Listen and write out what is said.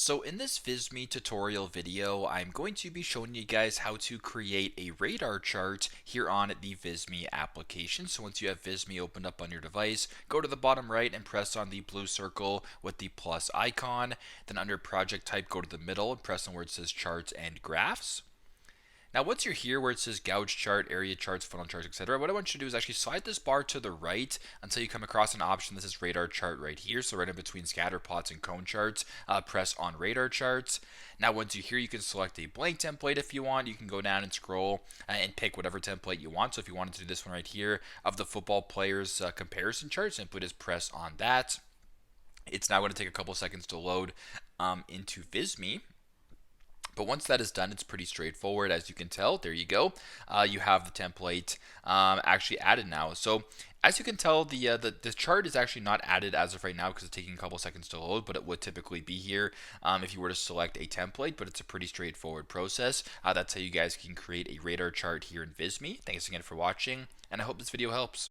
So in this Visme tutorial video, I'm going to be showing you guys how to create a radar chart here on the Visme application. So once you have Visme opened up on your device, go to the bottom right and press on the blue circle with the plus icon. Then under project type, go to the middle and press on where it says charts and graphs. Now, once you're here where it says gauge chart, area charts, funnel charts, etc., what I want you to do is actually slide this bar to the right until you come across an option that says radar chart right here. So right in between scatter plots and cone charts, press on radar charts. Now, once you're here, you can select a blank template if you want. You can go down and scroll and pick whatever template you want. So if you wanted to do this one right here of the football players comparison chart, simply just press on that. It's now going to take a couple seconds to load into Visme. But once that is done, it's pretty straightforward. As you can tell, there you go. You have the template actually added now. So as you can tell, the chart is actually not added as of right now because it's taking a couple seconds to load, but it would typically be here if you were to select a template, but it's a pretty straightforward process. That's how you guys can create a radar chart here in Visme. Thanks again for watching, and I hope this video helps.